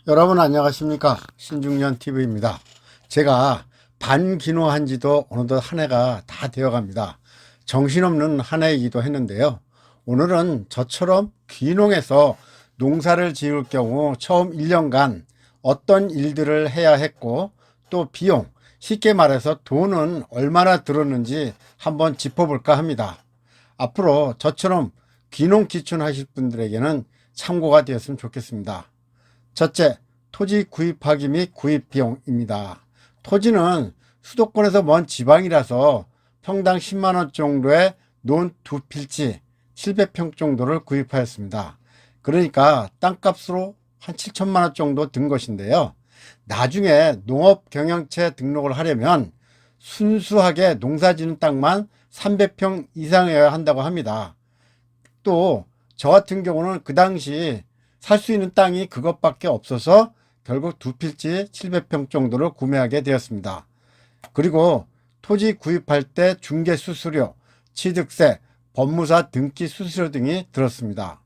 여러분 안녕하십니까, 신중년TV입니다. 제가 반귀농한 지도 어느덧 한 해가 다 되어 갑니다. 정신없는 한 해이기도 했는데요. 오늘은 저처럼 귀농해서 농사를 지을 경우 처음 1년간 어떤 일들을 해야 했고, 또 비용, 쉽게 말해서 돈은 얼마나 들었는지 한번 짚어볼까 합니다. 앞으로 저처럼 귀농 귀촌하실 분들에게는 참고가 되었으면 좋겠습니다. 첫째, 토지 구입하기 및 구입 비용입니다. 토지는 수도권에서 먼 지방이라서 평당 10만원 정도의 논 두 필지 700평 정도를 구입하였습니다. 그러니까 땅값으로 한 7천만원 정도 든 것인데요. 나중에 농업경영체 등록을 하려면 순수하게 농사지는 땅만 300평 이상이어야 한다고 합니다. 또 저 같은 경우는 그 당시 살 수 있는 땅이 그것밖에 없어서 결국 두 필지 700평 정도를 구매하게 되었습니다. 그리고 토지 구입할 때 중개 수수료, 취득세, 법무사 등기 수수료 등이 들었습니다.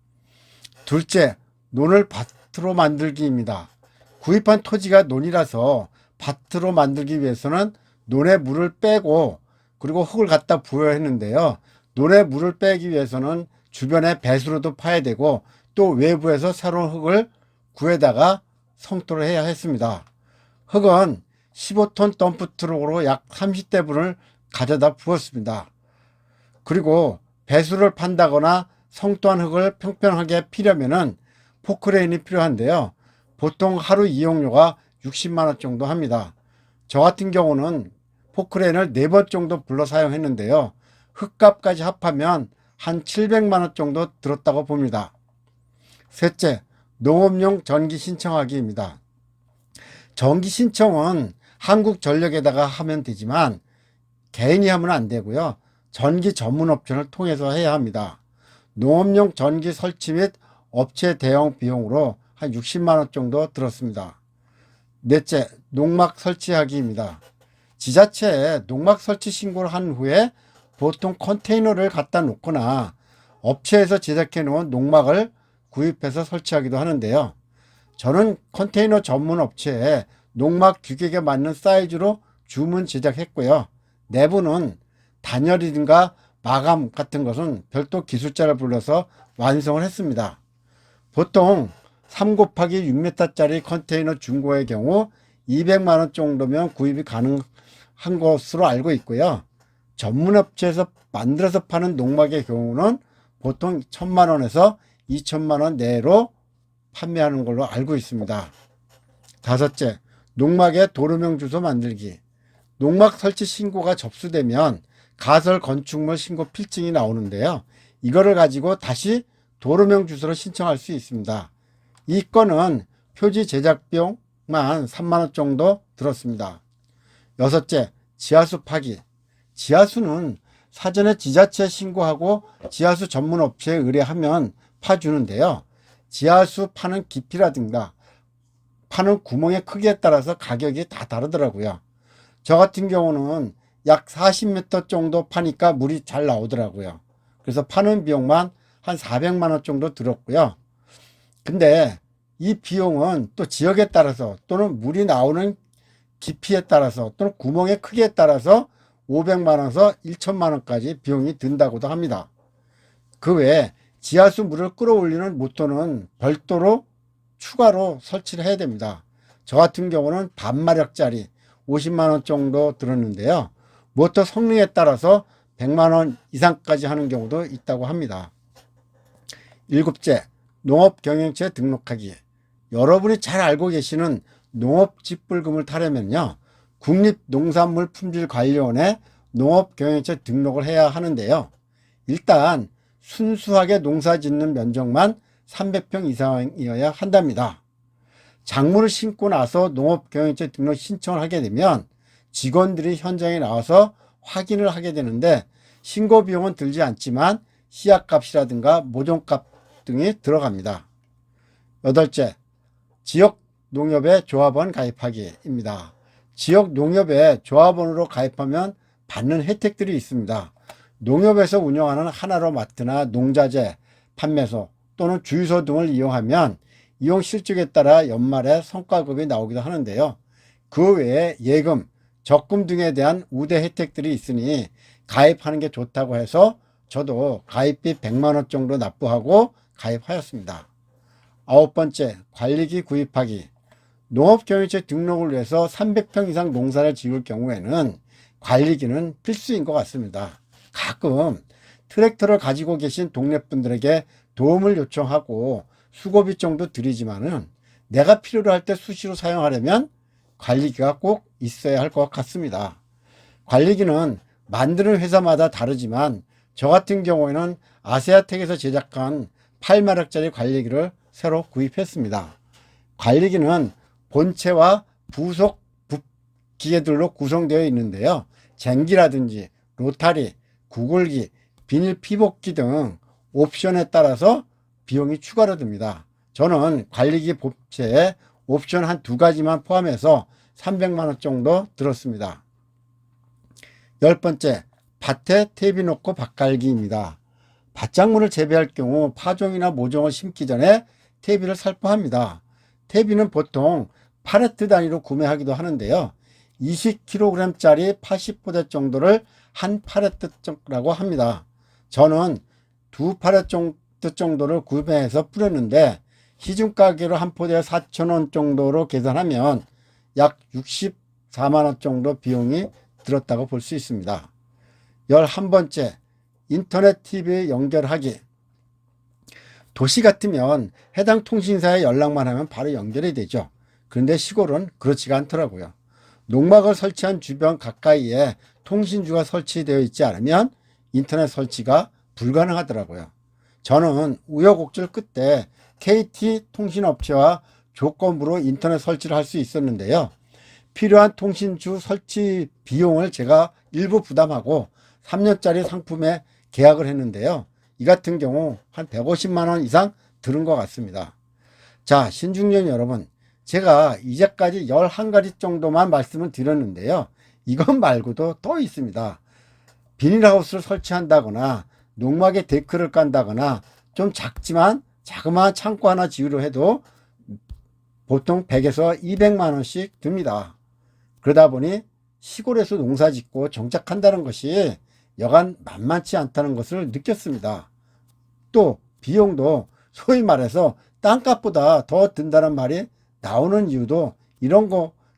둘째, 논을 밭으로 만들기입니다. 구입한 토지가 논이라서 밭으로 만들기 위해서는 논에 물을 빼고 그리고 흙을 갖다 부여했는데요. 논에 물을 빼기 위해서는 주변에 배수로도 파야 되고 또 외부에서 새로운 흙을 구해다가 성토를 해야 했습니다. 흙은 15톤 덤프트럭으로 약 30대분을 가져다 부었습니다. 그리고 배수를 판다거나 성토한 흙을 평평하게 피려면은 포크레인이 필요한데요. 보통 하루 이용료가 60만원 정도 합니다. 저 같은 경우는 포크레인을 4번 정도 불러 사용했는데요. 흙값까지 합하면 한 700만원 정도 들었다고 봅니다. 셋째, 농업용 전기 신청하기입니다. 전기 신청은 한국전력에다가 하면 되지만 개인이 하면 안 되고요. 전기 전문 업체를 통해서 해야 합니다. 농업용 전기 설치 및 업체 대형 비용으로 한 60만원 정도 들었습니다. 넷째, 농막 설치하기입니다. 지자체에 농막 설치 신고를 한 후에 보통 컨테이너를 갖다 놓거나 업체에서 제작해 놓은 농막을 구입해서 설치하기도 하는데요. 저는 컨테이너 전문 업체에 농막 규격에 맞는 사이즈로 주문 제작했고요. 내부는 단열이든가 마감 같은 것은 별도 기술자를 불러서 완성을 했습니다. 보통 3 곱하기 6m짜리 컨테이너 중고의 경우 200만원 정도면 구입이 가능한 것으로 알고 있고요. 전문 업체에서 만들어서 파는 농막의 경우는 보통 1000만원에서 2천만원 내로 판매하는 걸로 알고 있습니다. 다섯째, 농막의 도로명 주소 만들기. 농막 설치 신고가 접수되면 가설 건축물 신고 필증이 나오는데요. 이거를 가지고 다시 도로명 주소를 신청할 수 있습니다. 이 건은 표지 제작 비용만 3만원 정도 들었습니다. 여섯째, 지하수 파기. 지하수는 사전에 지자체에 신고하고 지하수 전문 업체에 의뢰하면 파주는데요. 지하수 파는 깊이라든가 파는 구멍의 크기에 따라서 가격이 다 다르더라고요. 저 같은 경우는 약 40m 정도 파니까 물이 잘 나오더라고요. 그래서 파는 비용만 한 400만원 정도 들었고요. 근데 이 비용은 또 지역에 따라서 또는 물이 나오는 깊이에 따라서 또는 구멍의 크기에 따라서 500만원에서 1천만원까지 비용이 든다고도 합니다. 그 외에 지하수 물을 끌어올리는 모터는 별도로 추가로 설치를 해야 됩니다. 저 같은 경우는 반마력짜리 50만원 정도 들었는데요. 모터 성능에 따라서 100만원 이상까지 하는 경우도 있다고 합니다. 일곱째, 농업경영체 등록하기. 여러분이 잘 알고 계시는 농업집불금을 타려면요. 국립농산물품질관리원에 농업경영체 등록을 해야 하는데요. 일단 순수하게 농사 짓는 면적만 300평 이상이어야 한답니다. 작물을 심고 나서 농업경영체 등록 신청을 하게 되면 직원들이 현장에 나와서 확인을 하게 되는데 신고 비용은 들지 않지만 씨앗값이라든가 모종값 등이 들어갑니다. 여덟째, 지역 농협에 조합원 가입하기입니다. 지역 농협에 조합원으로 가입하면 받는 혜택들이 있습니다. 농협에서 운영하는 하나로마트나 농자재 판매소 또는 주유소 등을 이용하면 이용 실적에 따라 연말에 성과급이 나오기도 하는데요. 그 외에 예금, 적금 등에 대한 우대 혜택들이 있으니 가입하는 게 좋다고 해서 저도 가입비 100만 원 정도 납부하고 가입하였습니다. 아홉 번째, 관리기 구입하기. 농업경영체 등록을 위해서 300평 이상 농사를 지을 경우에는 관리기는 필수인 것 같습니다. 가끔 트랙터를 가지고 계신 동네 분들에게 도움을 요청하고 수고비 정도 드리지만은 내가 필요로 할 때 수시로 사용하려면 관리기가 꼭 있어야 할 것 같습니다. 관리기는 만드는 회사마다 다르지만 저 같은 경우에는 아세아텍에서 제작한 8마력짜리 관리기를 새로 구입했습니다. 관리기는 본체와 부속 기계들로 구성되어 있는데요. 쟁기라든지 로타리, 구글기, 비닐 피복기 등 옵션에 따라서 비용이 추가로 듭니다. 저는 관리기 본체에 옵션 한 두 가지만 포함해서 300만 원 정도 들었습니다. 열 번째, 밭에 퇴비 놓고 밭 갈기입니다. 밭작물을 재배할 경우 파종이나 모종을 심기 전에 퇴비를 살포합니다. 퇴비는 보통 팔레트 단위로 구매하기도 하는데요. 20kg짜리 80포대 정도를 한 팔레트라고 합니다. 저는 두 팔레트 정도를 구매해서 뿌렸는데 시중 가격으로 한 포대에 4,000원 정도로 계산하면 약 64만 원 정도 비용이 들었다고 볼 수 있습니다. 11번째, 인터넷 TV 연결하기. 도시 같으면 해당 통신사에 연락만 하면 바로 연결이 되죠. 그런데 시골은 그렇지가 않더라고요. 농막을 설치한 주변 가까이에 통신주가 설치되어 있지 않으면 인터넷 설치가 불가능하더라고요. 저는 우여곡절 끝에 KT 통신업체와 조건부로 인터넷 설치를 할 수 있었는데요. 필요한 통신주 설치 비용을 제가 일부 부담하고 3년짜리 상품에 계약을 했는데요. 이 같은 경우 한 150만 원 이상 드는 것 같습니다. 자, 신중년 여러분, 제가 이제까지 11가지 정도만 말씀을 드렸는데요. 이것 말고도 더 있습니다. 비닐하우스를 설치한다거나 농막에 데크를 깐다거나 좀 작지만 자그마한 창고 하나 지으려 해도 보통 100에서 200만 원씩 듭니다. 그러다 보니 시골에서 농사 짓고 정착한다는 것이 여간 만만치 않다는 것을 느꼈습니다. 또 비용도 소위 말해서 땅값보다 더 든다는 말이 나오는 이유도 이런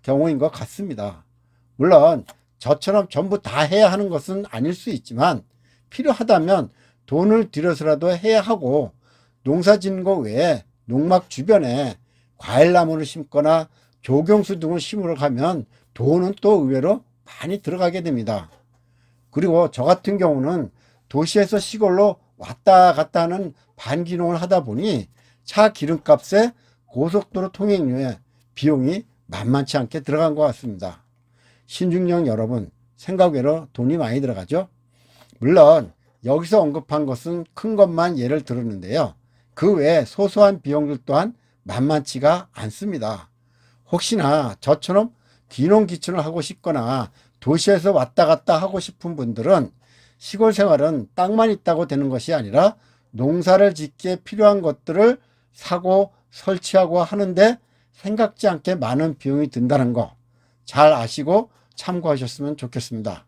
경우인 것 같습니다. 물론 저처럼 전부 다 해야 하는 것은 아닐 수 있지만 필요하다면 돈을 들여서라도 해야 하고, 농사 짓는 것 외에 농막 주변에 과일나무를 심거나 조경수 등을 심으러 가면 돈은 또 의외로 많이 들어가게 됩니다. 그리고 저 같은 경우는 도시에서 시골로 왔다 갔다 하는 반기농을 하다 보니 차 기름값에 고속도로 통행료에 비용이 만만치 않게 들어간 것 같습니다. 신중년 여러분, 생각 외로 돈이 많이 들어가죠. 물론 여기서 언급한 것은 큰 것만 예를 들었는데요. 그 외에 소소한 비용들 또한 만만치가 않습니다. 혹시나 저처럼 귀농귀촌을 하고 싶거나 도시에서 왔다 갔다 하고 싶은 분들은 시골 생활은 땅만 있다고 되는 것이 아니라 농사를 짓기에 필요한 것들을 사고 설치하고 하는데 생각지 않게 많은 비용이 든다는 거 잘 아시고 참고하셨으면 좋겠습니다.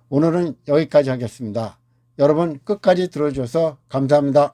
오늘은 여기까지 하겠습니다. 여러분 끝까지 들어주셔서 감사합니다.